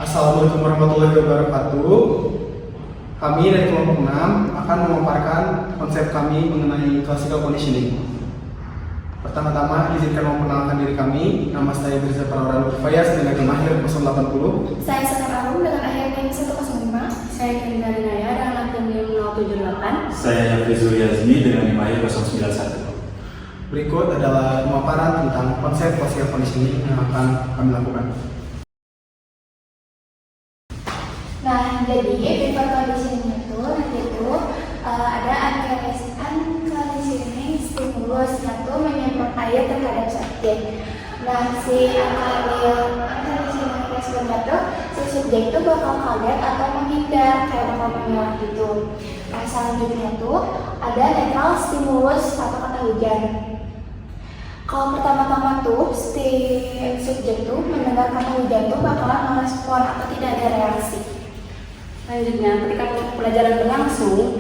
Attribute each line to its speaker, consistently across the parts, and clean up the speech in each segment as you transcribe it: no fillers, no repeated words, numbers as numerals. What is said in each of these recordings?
Speaker 1: Assalamualaikum warahmatullahi wabarakatuh. Kami dari kelompok 6 akan memaparkan konsep kami mengenai classical conditioning. Pertama-tama izinkan memperkenalkan diri kami. Nama saya Birza Prawaran Fayas dengan NIM akhir 080.
Speaker 2: Saya Sekar Arum dengan akhir NIM 105.
Speaker 3: Saya Kendra Naya dengan akhir NIM 078.
Speaker 4: Saya Yafri Zuryazmi dengan NIM akhir 091.
Speaker 1: Berikut adalah pemaparan tentang konsep classical conditioning yang akan kami lakukan.
Speaker 2: Nah, jadi paper conditioning itu nanti itu ada unconditioning stimulus yaitu menyemprot air terhadap subjek. Nah, si unconditioning respon itu si subjek itu bakal kaget atau menghindar kayak bakal mengelak gitu. Nah, selanjutnya itu ada netral stimulus atau kata hujan. Kalau pertama-tama tuh si subjek tuh mendengar kata hujan tuh bakalan merespon atau tidak ada reaksi.
Speaker 3: Selanjutnya, ketika pelajaran berlangsung,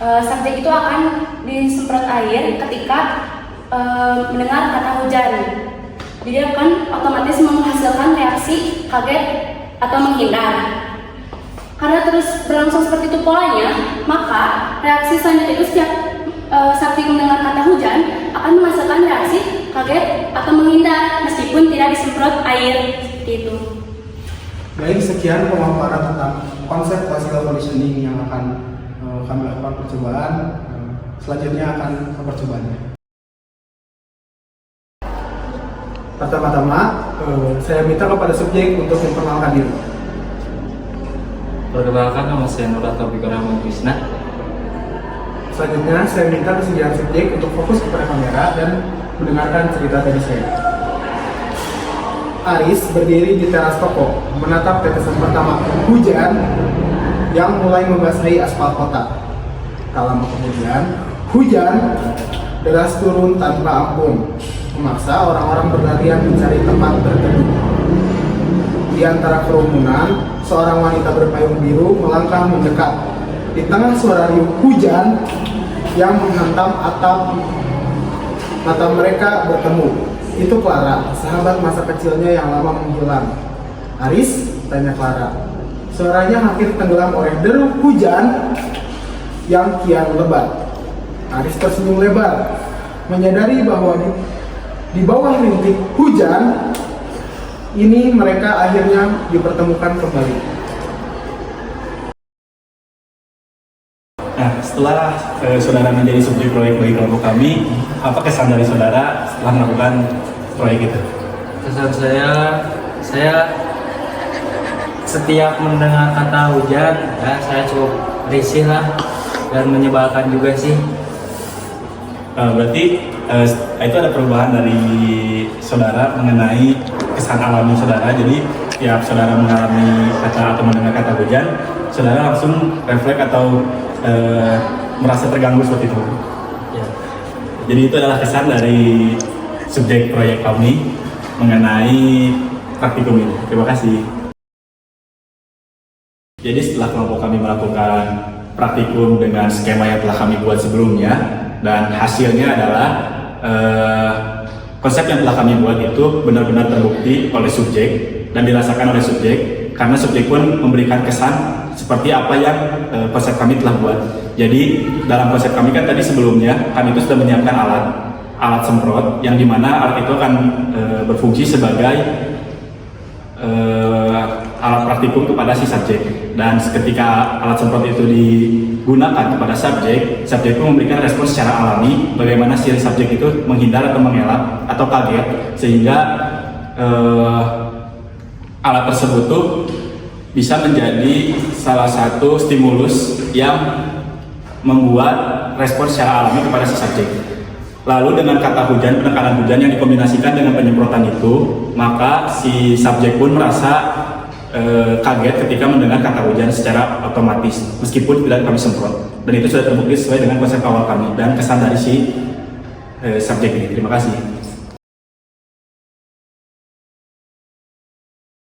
Speaker 3: subjek itu akan disemprot air ketika mendengar kata hujan. Jadi akan otomatis menghasilkan reaksi kaget atau menghindar. Karena terus berlangsung seperti itu polanya, maka reaksi selanjutnya itu setiap subjek mendengar kata hujan akan menghasilkan reaksi kaget atau menghindar meskipun tidak disemprot air seperti itu.
Speaker 1: Baik, sekian pemaparan tentang konsep classical conditioning yang akan kami lakukan percobaan. Selanjutnya akan ke percobaannya. Pertama-tama, saya minta kepada subjek untuk memperkenalkan diri.
Speaker 4: Perkenalkan, nama saya Nur Athabika Rahman Krishna.
Speaker 1: Selanjutnya, saya minta kesediaan subjek untuk fokus kepada kamera dan mendengarkan cerita dari saya. Aris berdiri di teras toko, menatap tetesan pertama hujan yang mulai membasahi aspal kota. Tak lama kemudian, hujan deras turun tanpa ampun, memaksa orang-orang berlarian mencari tempat berteduh. Di antara kerumunan, seorang wanita berpayung biru melangkah mendekat. Di tengah suara riuh hujan yang menghantam atap, mata mereka bertemu. Itu Clara, sahabat masa kecilnya yang lama menghilang. Aris, tanya Clara. Suaranya hampir tenggelam oleh deru hujan yang kian lebat. Aris tersenyum lebar, menyadari bahwa di bawah rintik hujan ini mereka akhirnya dipertemukan kembali.
Speaker 4: Nah, setelah saudara menjadi subjek proyek bagi kelompok kami, apa kesan dari saudara setelah melakukan proyek itu?
Speaker 5: Kesan saya setiap mendengar kata hujan, ya saya cukup risih lah dan menyebalkan juga sih.
Speaker 4: Berarti itu ada perubahan dari saudara mengenai kesan alami saudara. Jadi tiap saudara mengalami kata atau mendengar kata hujan, saudara langsung refleks atau merasa terganggu seperti itu.
Speaker 5: Ya.
Speaker 4: Jadi itu adalah kesan dari subjek proyek kami mengenai praktikum ini. Terima kasih. Jadi setelah kelompok kami melakukan praktikum dengan skema yang telah kami buat sebelumnya, dan hasilnya adalah konsep yang telah kami buat itu benar-benar terbukti oleh subjek dan dirasakan oleh subjek, karena subjek pun memberikan kesan seperti apa yang konsep kami telah buat. Jadi dalam konsep kami kan tadi sebelumnya kami itu sudah menyiapkan alat semprot yang dimana alat itu akan berfungsi sebagai alat praktikum kepada si subjek. Dan ketika alat semprot itu digunakan kepada subjek pun memberikan respon secara alami bagaimana si subjek itu menghindar atau mengelak atau kaget, sehingga alat tersebut tuh bisa menjadi salah satu stimulus yang membuat respon secara alami kepada si subjek. Lalu dengan kata hujan, penekanan hujan yang dikombinasikan dengan penyemprotan itu, maka si subjek pun merasa kaget ketika mendengar kata hujan secara otomatis meskipun tidak kami semprot. Dan itu sudah terbukti sesuai dengan konsep awal kami dan kesan dari si subjek ini. Terima kasih.